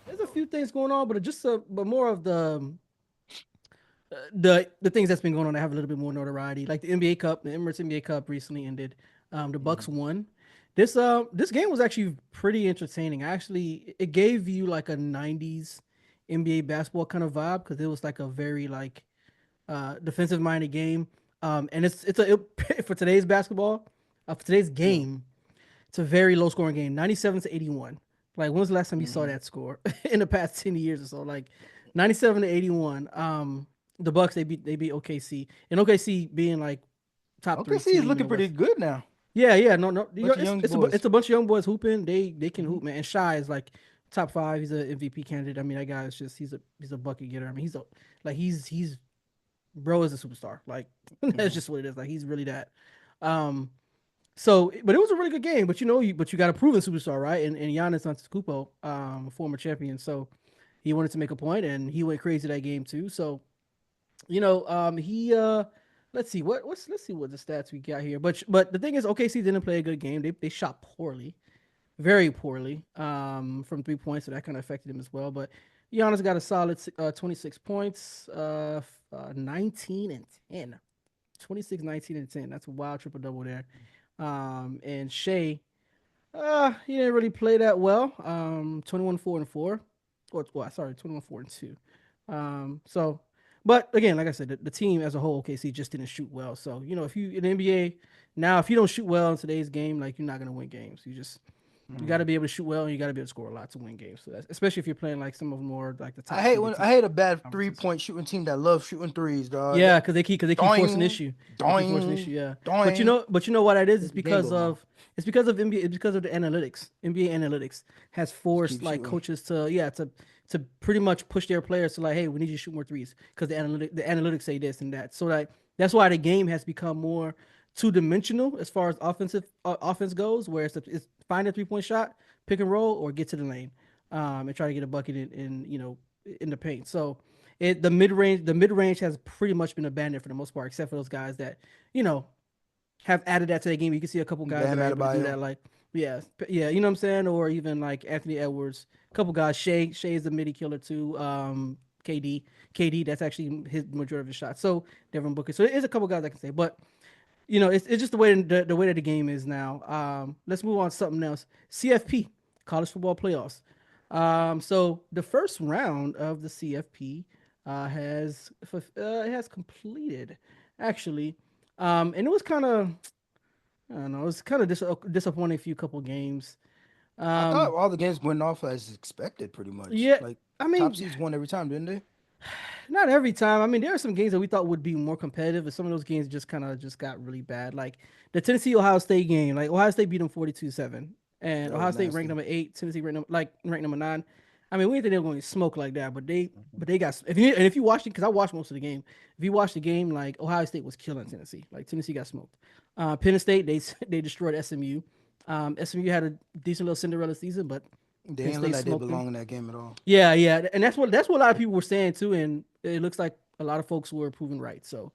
There's a few things going on, but but more of the things that's been going on that have a little bit more notoriety, like the NBA Cup, the Emirates NBA Cup recently ended. The Bucks won. This game was actually pretty entertaining. Actually, it gave you like a '90s NBA basketball kind of vibe because it was like a very like defensive minded game. And for today's basketball, for today's Yeah. game, it's a very low scoring game, 97-81. Like, when was the last time you saw Mm-hmm. that score in the past 10 years or so? Like, 97-81. The Bucks they beat OKC, and OKC being like top three OKC is team in looking the pretty West. good now. Yeah, yeah, no, no, Bunch of it's young it's a boys. it's a bunch of young boys hooping. They can Mm-hmm. hoop, man. And Shy is like top five. He's an MVP candidate. I mean, that guy is just he's a bucket getter. I mean, he's bro is a superstar. Like, that's Mm-hmm. just what it is. Like, he's really that. Um, so, but it was a really good game. But you got a proven superstar, right? And Giannis Antetokounmpo, former champion. So he wanted to make a point, and he went crazy that game too. So he let's see let's see what the stats we got here. But the thing is, OKC didn't play a good game. They shot poorly, very poorly, from 3 points, so that kind of affected him as well. But Giannis got a solid 26 points, 19 and 10. 26, 19, and 10. That's a wild triple double there. And Shea, he didn't really play that well. 21, 4 and 4. Or, well, sorry, 21, 4 and 2. So, but again, like I said, the team as a whole, OKC just didn't shoot well. So, if you in the NBA now, if you don't shoot well in today's game, like, you're not gonna win games. You got to Mm-hmm. be able to shoot well, and you got to be able to score a lot to win games. So that's, especially if you're playing like some of the more like the top seeded I hate a bad three conferences. point shooting team that loves shooting threes, dog. Yeah, because they keep forcing Doing, issue. They keep forcing issue. doing, Yeah, doing. but you know what that is? Make the game go long. It's because of NBA. It's because of the analytics. NBA analytics has Just forced keep like shooting. coaches to pretty much push their players to, like, hey, we need you to shoot more threes because the analytics say this and that. So that's why the game has become more two dimensional as far as offense goes, where it's find a 3 point shot, pick and roll, or get to the lane, and try to get a bucket in the paint. So the mid range has pretty much been abandoned for the most part, except for those guys that you know have added that to the game. You can see a couple guys that Bam are able to do Adebayo. that, like, yeah, yeah, you know what I'm saying, or even like Anthony Edwards. A couple guys, Shea is the midi killer too. KD, that's actually his majority of his shots. So Devin Booker. So there's a couple guys I can say, but it's just the way that the game is now. Let's move on to something else. CFP, college football playoffs. So the first round of the CFP has completed, actually, and it was kind of, I don't know, it was kind of disappointing. A few couple games. I thought Um, all the games went off as expected, pretty much. yeah, Like I top mean, seeds won every time, didn't they? not every time. I mean, there are some games that we thought would be more competitive, and some of those games just kind of just got really bad. Like the Tennessee Ohio State game. Like, Ohio State beat them 42-7, and That was Ohio State ranked nasty. number 8, Tennessee ranked number 9. I mean, we didn't think they were going to smoke like that, but they Mhm. but they got, if you watched it, because I watched most of the game. If you watched the game, like, Ohio State was killing Tennessee. Like, Tennessee got smoked. Penn State, they destroyed SMU. SMU had a decent little Cinderella season, but They Penn ain't look State like they smoked them. belong in that game at all. Yeah, yeah, and that's what a lot of people were saying too, and it looks like a lot of folks were proven right. So,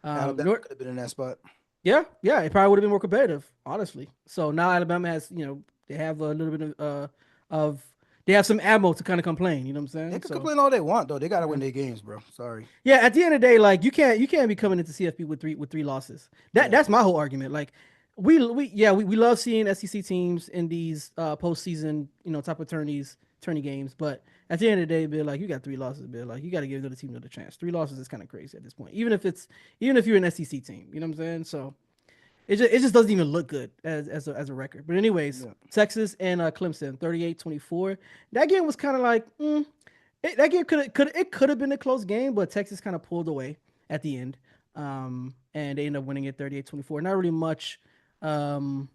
Alabama North, could have been in that spot. yeah, yeah, it probably would have been more competitive, honestly. So now Alabama has, they have a little bit of they have some ammo to kind of complain. You know what I'm They saying? could So, complain all they want though. They gotta yeah, win their games, bro. Sorry. yeah. At the end of the day, like, you can't be coming into CFP with three losses. Yeah. That's my whole argument. Like, we love seeing SEC teams in these postseason, type of tourney games, but at the end of the day, Bill, like, you got three losses, Bill. Like, you got to give the other team another chance. Three losses is kind of crazy at this point, even if you're an SEC team. You know what I'm saying? So it just doesn't even look good as a record. But anyways, Yeah. Texas and Clemson, 38-24. That game was kind of like, that game could have been a close game, but Texas kind of pulled away at the end, and they ended up winning it 38-24. Um,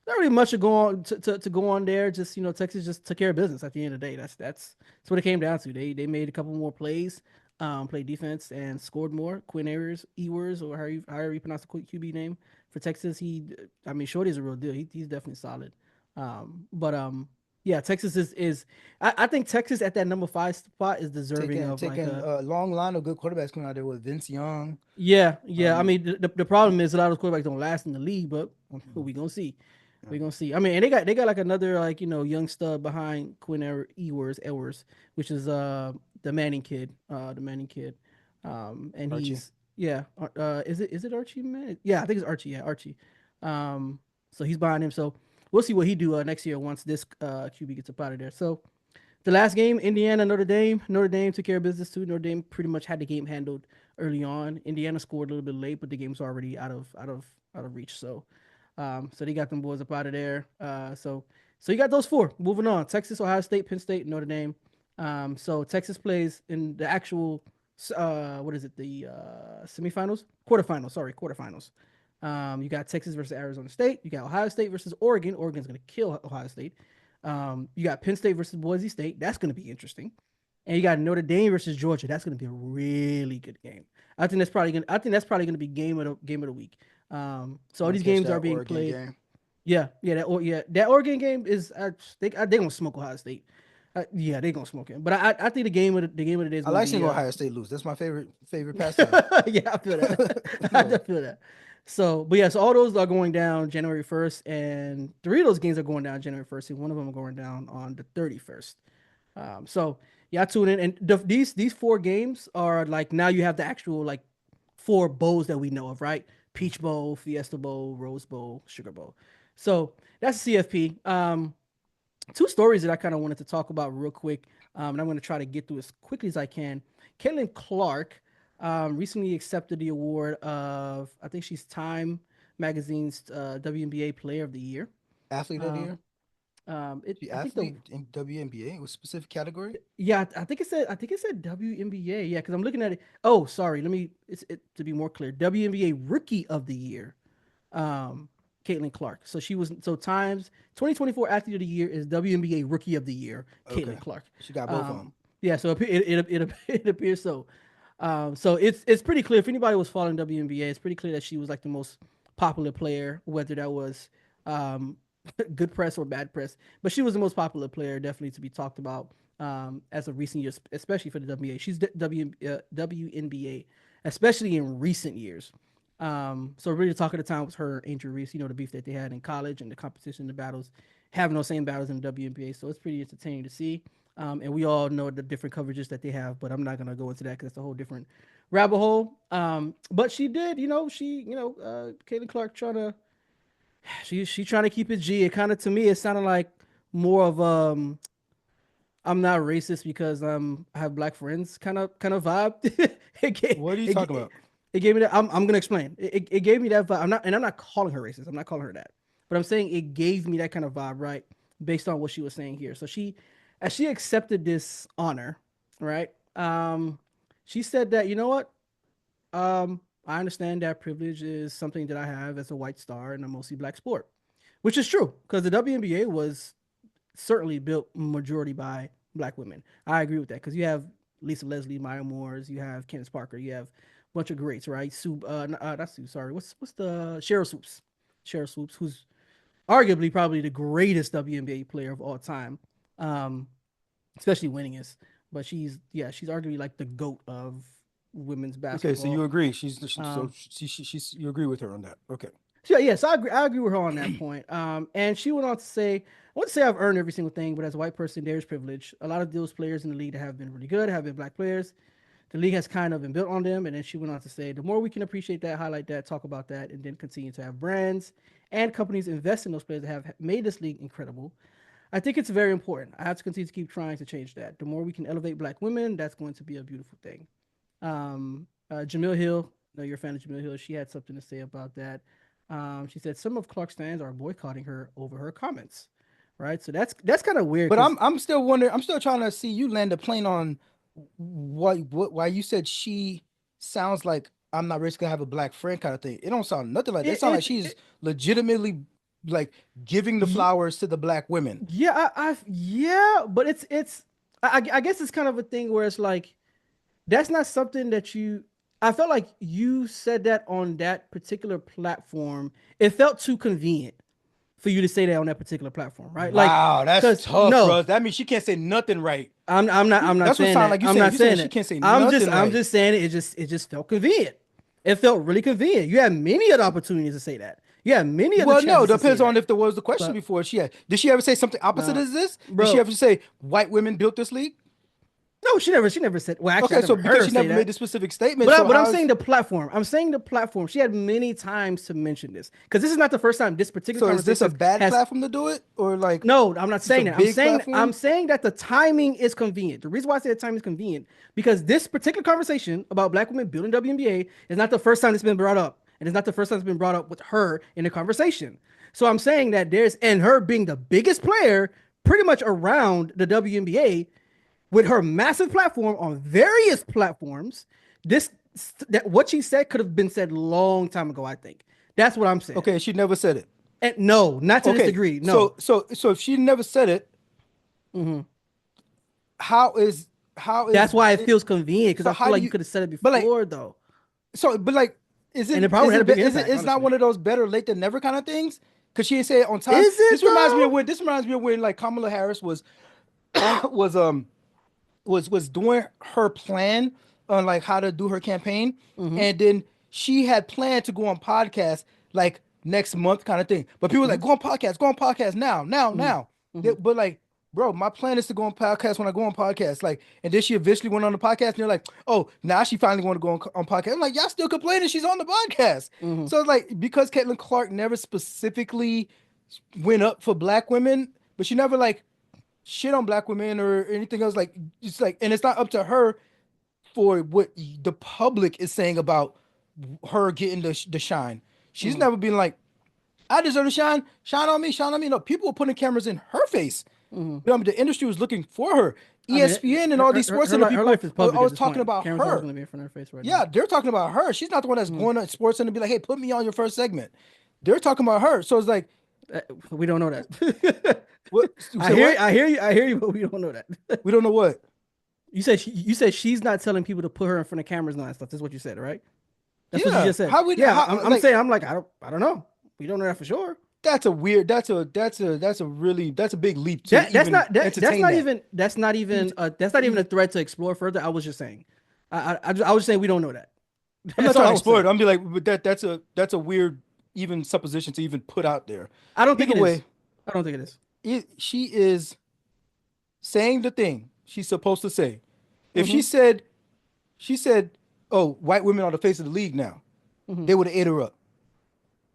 not really much to go on to go on there. Just, Texas just took care of business at the end of the day. That's what it came down to. They made a couple more plays, played defense and scored more. Quinn Ewers, or however you pronounce the QB name for Texas. I mean, Shorty's a real deal. He's definitely solid. But yeah, Texas is I think Texas at that number 5 spot is deserving Taking of like taking a. a long line of good quarterbacks coming out there with Vince Young. Yeah, yeah. I Um, mean, the problem is a lot of those quarterbacks don't last in the league, but what mhm. we gonna see? We're gonna see. I mean, and they got like another like young stud behind Quinn Ewers, which is the Manning kid, and Archie. he's yeah. Is it Archie Man? Yeah, I think it's Archie. Yeah, Archie. Um, so he's behind him. So we'll see what he do next year once this QB gets up out of there. So the last game, Indiana Notre Dame. Notre Dame took care of business too. Notre Dame pretty much had the game handled early on. Indiana scored a little bit late, but the game's already out of reach. So they got them boys up out of there. So you got those four. Moving on: Texas, Ohio State, Penn State, Notre Dame. So Texas plays in the actual what is it? The semifinals, quarterfinals. Sorry, quarterfinals. You got Texas versus Arizona State. You got Ohio State versus Oregon. Oregon's gonna kill Ohio State. You got Penn State versus Boise State. That's gonna be interesting. And you got Notre Dame versus Georgia. That's gonna be a really good game. I think that's probably gonna be game of the week. So all Want these to catch games that are being Oregon played. game? That Oregon game is they gonna smoke Ohio State. Yeah, they gonna smoke him. But I think the game of the day is I gonna like seeing be Ohio State lose. That's my favorite pastime. yeah, I feel that. I Yeah. feel that. So, but yeah, so all those are going down January 1st, and three of those games are going down January 1st, and one of them are going down on the 31st. So yeah, I tune in, and these four games are like now you have the actual like four bowls that we know of, right? Peach Bowl, Fiesta Bowl, Rose Bowl, Sugar Bowl. So that's CFP. Two stories that I kind of wanted to talk about real quick, and I'm going to try to get through as quickly as I can. Caitlyn Clark recently accepted the award of, I think she's Time Magazine's WNBA Player of the Year. Athlete of the Um, year. She I think the athlete in WNBA with specific category. yeah, I think it said WNBA. Yeah, because I'm looking at it. Oh, sorry. To be more clear. WNBA Rookie of the Year. Um, Caitlin Clark. So Times 2024 Athlete of the Year is WNBA Rookie of the Year, Caitlin Okay, Clark. she got both of Um, them. yeah, so it appears so. So it's pretty clear if anybody was following WNBA, it's pretty clear that she was like the most popular player, whether that was um, good press or bad press. But she was the most popular player, definitely to be talked about as of recent years, especially for the WNBA. She's WNBA, especially in recent years. So really the talk of the time was her Angel Reese, the beef that they had in college and the competition, the battles, having those same battles in the WNBA. So it's pretty entertaining to see. And we all know the different coverages that they have, but I'm not gonna go into that because it's a whole different rabbit hole. But she did, Caitlin Clark she trying to keep it G. It kind of to me it sounded like more of I'm not racist because I have black friends kind of vibe. it, gave, What are you it, talking it, about? it gave me that. I'm gonna explain. It gave me that vibe. I'm not calling her racist. I'm not calling her that. But I'm saying it gave me that kind of vibe, right? Based on what she was saying here. So as she accepted this honor, right? She said that you know what? I understand that privilege is something that I have as a white star in a mostly black sport, which is true because the WNBA was certainly built majority by black women. I agree with that because you have Lisa Leslie, Maya Moores, you have Candace Parker, you have a bunch of greats, right? Sue, not Sue, sorry. What's the Cheryl Swoops, who's arguably probably the greatest WNBA player of all time, um, especially winningest. But she's arguably like the goat of women's Okay, so you basketball. agree? So Um, you agree with her on that? Okay. So yes, I agree with her on that point. And she went on to say, I wouldn't say I've earned every single thing, but as a white person, there's privilege. A lot of those players in the league that have been really good have been black players. The league has kind of been built on them. And then she went on to say, the more we can appreciate that, highlight that, talk about that, and then continue to have brands and companies invest in those players that have made this league incredible. I think it's very important. I have to continue to keep trying to change that. The more we can elevate black women, that's going to be a beautiful thing. Jamil Hill, I know you're a fan of Jamil Hill. She had something to say about that. She said some of Clark's fans are boycotting her over her comments. Right, so that's kind of weird But because I'm still wondering. I'm still trying to see you land a plane on why you said she sounds like I'm not risking to have a black friend kind of thing. It don't sound nothing like that. It it, sounds like it's she's it, legitimately like giving the ye- flowers to the black women. yeah, yeah, but I guess it's kind of a thing where it's like that's not something that you. I felt like you said that on that particular platform. It felt too convenient for you to say that on that particular platform, right? Like, Wow, that's because tough, no, bro. That means she can't say nothing right. I'm not That's what saying sound that. like you I'm saying. not You saying saying she that. can't say I'm just nothing I'm right. just saying it just felt convenient. It felt really convenient. You had many other opportunities to say that. Yeah, many of the Well, no, chances to say depends on that. if there was the question But before. Did she ever say something opposite no, as this? Did she bro. ever say white women built this league? No, she never said. Well, actually, I Okay, so never heard because her she say never made that. the specific statement, But so I'm how saying is the platform. I'm saying the platform. She had many times to mention this because this is not the first time this particular so is this a conversation bad has. platform to do it, or like No, I'm not just a saying that. big I'm platform? saying that the timing is convenient. The reason why I say the timing is convenient because this particular conversation about black women building WNBA is not the first time it's been brought up, and it's not the first time it's been brought up with her in the conversation. So I'm saying that there's and her being the biggest player pretty much around the WNBA with her massive platform on various platforms. This that what she said could have been said long time ago. I think that's what I'm saying. Okay, she never said it. And no, not to this Okay, degree. No. so if she never said it, Mm-hmm. how is how That's is why it it? feels convenient because So I feel how do like you you? could have said it But like, before though, but like, and it probably had a big is it impact. it's not Honestly, one of those better late than never kind of things? Because she didn't say it on time. is it though? This reminds me of when like Kamala Harris was was was doing her plan on like how to do her campaign, Mm-hmm. and then she had planned to go on podcast like next month kind of thing. But people were Mm-hmm. like, go on podcast now, Mm-hmm. now. Mm-hmm. But like, bro, my plan is to go on podcast when I go on podcast. Like, and then she eventually went on the podcast, and they're like, oh, now she finally want to go on podcast. I'm like, y'all still complaining she's on the podcast. Mm-hmm. So it's like because Caitlyn Clark never specifically went up for black women, but she never like shit on black women or anything else. Like it's like, and it's not up to her for what the public is saying about her getting the shine. She's Mm-hmm. never been like, I deserve to shine. Shine on me. Shine on me. No, people were putting cameras in her face. Mm-hmm. You know, I mean, the industry was looking for her. I mean, ESPN and all these sports center her people life is are public at always this talking point. about Camera's always her. going to be in front of her face right now. Yeah, they're talking about her. She's not the one that's Mm-hmm. going to sports center and be like, hey, put me on your first segment. They're talking about her. So it's like, We don't know that. what? You I say hear, what? I hear you, I hear you, but we don't know that. We don't know what. You said she's not telling people to put her in front of cameras and all that stuff. That's what you said, right? That's what you Yeah. just said. How we, Yeah, how, I'm like, saying I'm like I don't know. We don't know that for sure. that's a weird, that's a really, that's a big leap to even That's entertain not that. even Even, that's not even a even, threat to explore further. I was just saying, I was saying we don't know that. I'm not That's trying all to I was explore it. saying. I'm be like, but that's a weird even supposition to even put out there. I don't think Either it is. way, I don't think it is. she is saying the thing she's supposed to say. If Mm-hmm. she said, "Oh, white women are the face of the league now," Mm-hmm. they would have ate her up.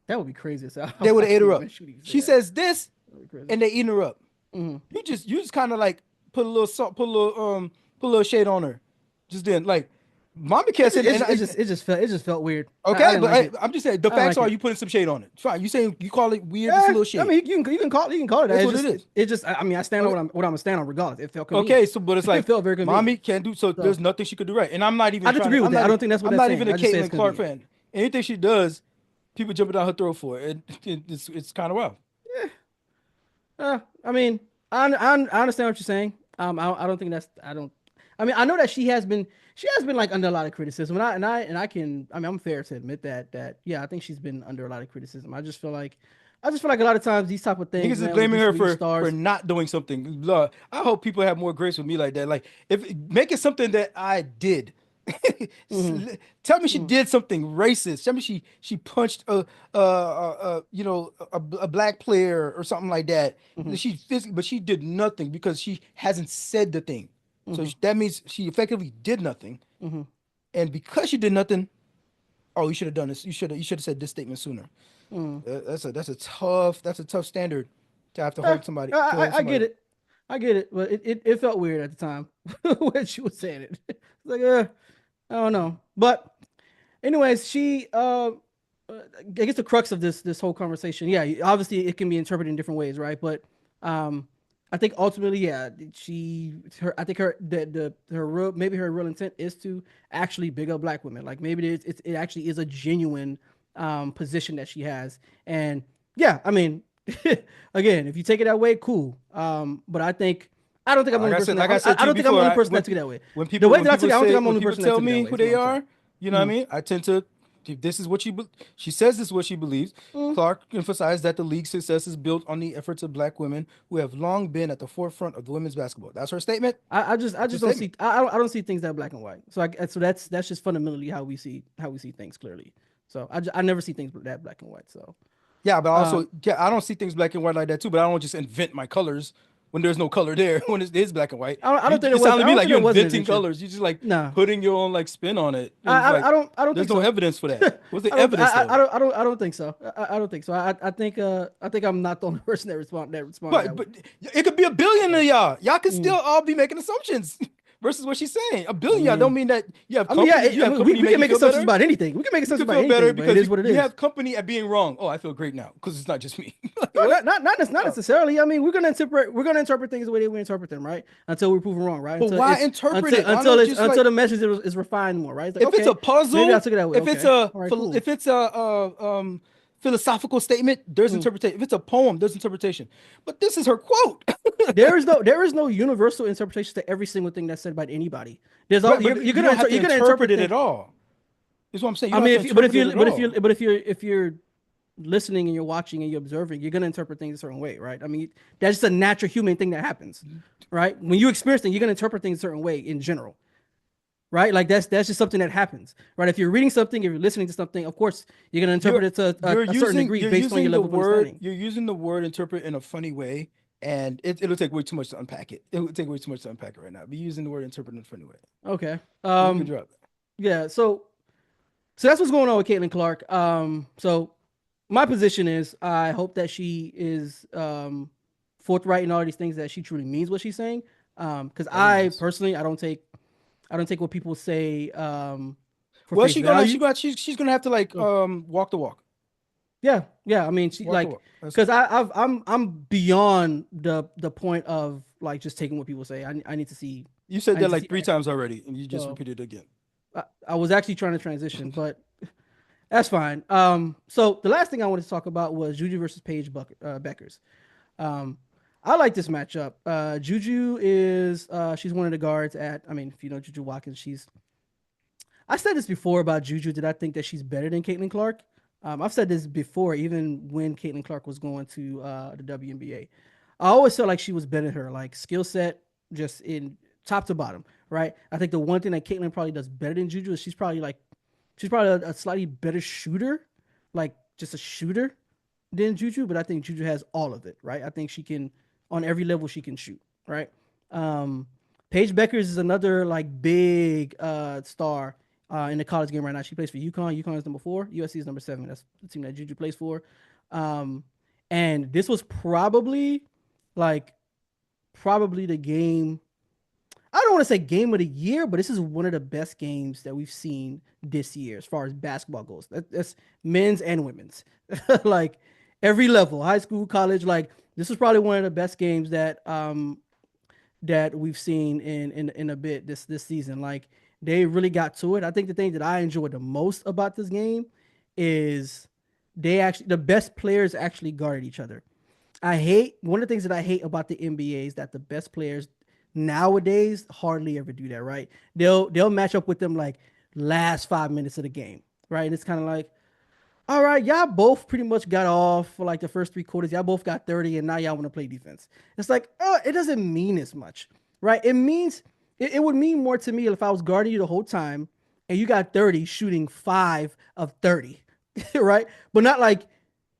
That would be crazy. So They would I have ate can't her even up. shoot you say She that. says this, That would be crazy. and they eating her up. Mm-hmm. You just kind of like put a little salt, put a little shade on her. Just then, like, mommy can't say that. And It just felt weird. I okay, didn't but like it. I'm just saying the I didn't facts like are it. you putting some shade on it. It's fine. You saying you call it weird, just a Yeah, little I shade. mean you can call it that. That's what it is. It just I mean I stand on Okay, what I'm gonna stand on regardless. It felt convenient. okay, so but it's It like felt very convenient. mommy can't do so. So There's nothing she could do right. And I'm not I even trying disagree to. with that. I don't think that's what I'm that's not saying. even a I just say it's Caitlyn Clark convenient. fan. Anything she does, people jumping down her throat for it. It's kind of wild. I mean, I understand what you're saying. I don't think that's I don't. I mean, I know that she has been like under a lot of criticism, and I can. I mean, I'm fair to admit that yeah, I think she's been under a lot of criticism. I just feel like a lot of times these type of things, Niggas is man, with blaming her these for stars. not doing something. Lord, I hope people have more grace with me like that. Like if make it something that I did. Hmm. Tell me she did something racist. Tell me she punched a black player or something like that. Hmm. But she did nothing because she hasn't said the thing. So Hmm. that means she effectively did nothing. Hmm. And because she did nothing, oh, you should have done this. You should have said this statement sooner. Hmm. That's a tough standard to have to Eh, hold somebody to I, hold I get somebody. it. I get it, but it felt weird at the time when she was saying it. It's like, I don't know. But anyways, I guess the crux of this whole conversation, yeah, obviously it can be interpreted in different ways, right? But um, I think ultimately, yeah, I think her real maybe her real intent is to actually big up black women. Like maybe it actually is a genuine position that she has, and yeah, I mean, again, if you take it that way, cool. But I don't think I'm the only person Like I said I to you don't think I'm the before, only person that took it that way. when The people way when that I took people it, I don't think say I'm the when only people person that tell took it that me way. who Is what they I'm saying. are, you know what I Mhm. mean? I tend to if this is what she says this is what she believes. Mm. Clark emphasized that the league's success is built on the efforts of black women who have long been at the forefront of women's basketball. That's her statement. I That's her just don't see statement. I don't see things that black and white. So that's just fundamentally how we see things clearly. So I never see things that black and white. So Yeah, but Um, also, yeah, I don't see things black and white like that too. But I don't just invent my colors when there's no color there. When it is black and white, I don't think there it was. sounds I to me don't like think you're there was an inventing invention. colors. You just like No, putting your own like spin on it, and it's like I don't there's think no so. evidence for that. What's the I don't evidence though? I don't think so. I don't think so. I think I'm not the only person that responded that way. But it could be a billion of So, y'all. Y'all could still mm, all be making assumptions versus what she's saying. A I billion y'all don't mean, mean that you have yeah. company. You I have mean, company we make can you make feel assumptions better. about anything. We can make You assumptions can about feel better anything, but it because is what it you is. have company at being wrong. Oh, I feel great now because it's not just me. Like No, what? not Oh. necessarily. I mean, we're gonna interpret things the way we interpret them, right? Until we're proven wrong, right? But why interpret it? Why Until not it's just like the message is refined more, right? It's like if it's a okay, maybe I puzzle, took it that way. if it's Okay, a all right, cool. if it's a philosophical statement, there's Mm. interpretation. If it's a poem, there's interpretation. But this is her quote. There is no universal interpretation to every single thing that's said by anybody. There's all Right, but you're you don't have to you're gonna interpret interpret it things. at all. Is what I'm saying. You I don't have mean, to interpret it at all. if you're listening and you're watching and you're observing, you're gonna interpret things a certain way, right? I mean, that's just a natural human thing that happens, right? When you experience things, you're gonna interpret things a certain way in general, right? Like that's just something that happens, right? If you're reading something, if you're listening to something, of course you're gonna You're interpret it to a certain degree based on your level of understanding. you're using the word interpret in a funny way, and it'll take way too much to unpack it. It will take way too much to unpack it right now. Be using the word interpret in a funny way. Okay. But we could drop that. Yeah. So that's what's going on with Caitlin Clark. So my position is I hope that she is forthright in all these things that she truly means what she's saying. Because Very I nice. personally I don't take what people say for Well, face value. she's gonna have to like So walk the walk. yeah. I mean, she Walk the like walk. That's because I'm beyond the point of like just taking what people say. I need to see you said I that need to like see three action. times already, and you just So repeated it again. I was actually trying to transition, but that's fine. So the last thing I wanted to talk about was Juju versus Beckers. Um, I like this matchup. Juju is she's one of the guards at. I mean, if you know Juju Watkins, she's. I said this before about Juju. Did I think that she's better than Caitlin Clark? I've said this before, even when Caitlin Clark was going to the WNBA. I always felt like she was better than her, like skill set, just in top to bottom, right? I think the one thing that Caitlin probably does better than Juju is she's probably a slightly better shooter, like just a shooter than Juju, but I think Juju has all of it, right? I think she can on every level she can shoot, right? Um, Paige Beckers is another like big star in the college game right now. She plays for UConn. UConn is number 4. USC is number 7. That's the team that Juju plays for. Um, and this was like probably the game I don't want to say game of the year, but this is one of the best games that we've seen this year as far as basketball goes. That's men's and women's, like every level, high school, college. Like this is probably one of the best games that we've seen in a bit this season. Like they really got to it. I think the thing that I enjoyed the most about this game is the best players actually guarded each other. I hate one of the things that I hate about the NBA is that the best players nowadays hardly ever do that, right? They'll match up with them like last 5 minutes of the game, right? And it's kind of like, all right, y'all both pretty much got off for like the first 3 quarters. Y'all both got 30, and now y'all want to play defense. It's like, it doesn't mean as much, right? It would mean more to me if I was guarding you the whole time and you got 30 shooting 5 of 30, right? But not like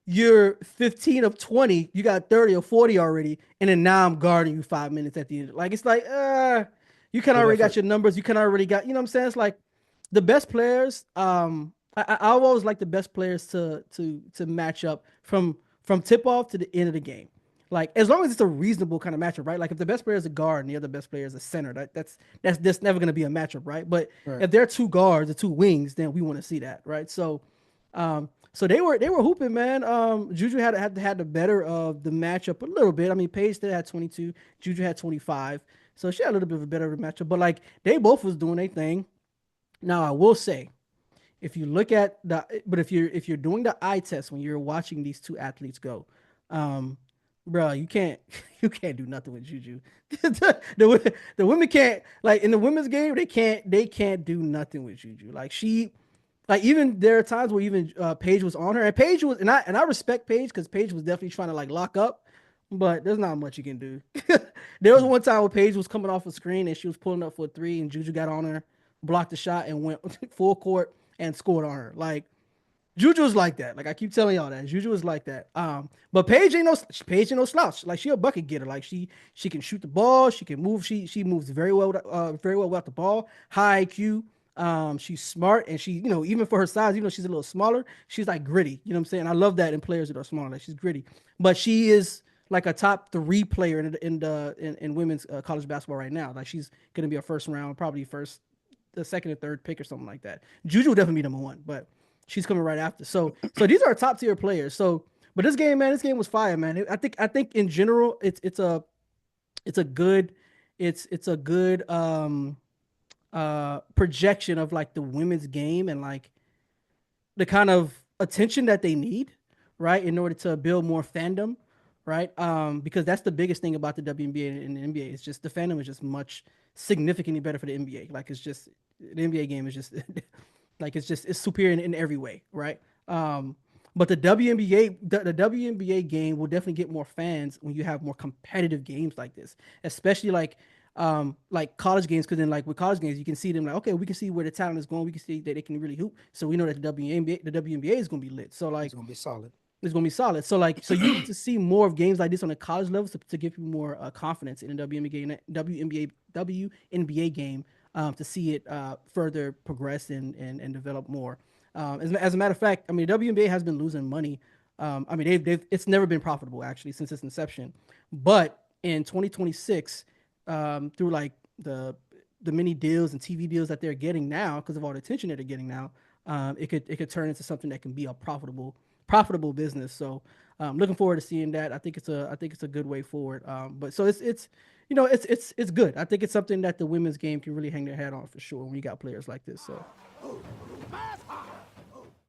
you're 15 of 20, you got 30 or 40 already, and then now I'm guarding you 5 minutes at the end. Like it's like, you kind of Good already got effort. your numbers, you kind of already got, you know what I'm saying? It's like the best players, I've always like the best players to match up from tip off to the end of the game. Like as long as it's a reasonable kind of matchup, right? Like if the best player is a guard and the other best player is a center, that's never gonna be a matchup, right? But Right. if they're two guards or two wings, then we want to see that, right? So they were hooping, man. Juju had the better of the matchup a little bit. I mean, Paige still had 22, Juju had 25, so she had a little bit of a better matchup. But like they both was doing their thing. Now I will say, if you look at if you're doing the eye test when you're watching these two athletes go, um, bro, you can't you can't do nothing with Juju. The women can't like in the women's game they can't do nothing with Juju. Like even there are times where even Paige was on her, and Paige was, and I respect Paige because Paige was definitely trying to like lock up, but there's not much you can do. There was Hmm. one time where Paige was coming off a screen and she was pulling up for a three, and Juju got on her, blocked the shot, and went full court and scored on her. Like Juju's like that. Like I keep telling y'all that Juju is like that. But Paige ain't no slouch. Like she a bucket getter. Like she can shoot the ball. She can move. She moves very well without the ball. High IQ. She's smart and she even for her size, even though she's a little smaller, she's like gritty. You know what I'm saying? I love that in players that are smaller. Like she's gritty, but she is like a top three player in women's college basketball right now. Like she's gonna be a first round, probably first, the second or third pick or something like that. Juju will definitely be number one, but she's coming right after. So these are top tier players. So but this game, man, this game was fire, man. I think in general, it's a good it's a good projection of like the women's game and like the kind of attention that they need, right, in order to build more fandom, right? Because that's the biggest thing about the WNBA and the NBA. It's just the fandom is just much significantly better for the NBA. Like it's just the NBA game is just like it's superior in every way, right? But the WNBA game will definitely get more fans when you have more competitive games like this, especially like college games, because then like with college games you can see them like, okay, we can see where the talent is going, we can see that they can really hoop, so we know that the WNBA is going to be lit, so like It's gonna be solid. it's going to be solid. So like so you get to see more of games like this on the college level to give people more confidence in the WNBA game, to see it further progress and develop more. As a matter of fact, I mean, the WNBA has been losing money. I mean, they've it's never been profitable actually since its inception. But in 2026, through like the many deals and TV deals that they're getting now, because of all the attention that they're getting now, it could turn into something that can be a profitable business. So looking forward to seeing that. I think it's a good way forward. But so it's good. I think it's something that the women's game can really hang their hat on for sure when you got players like this. So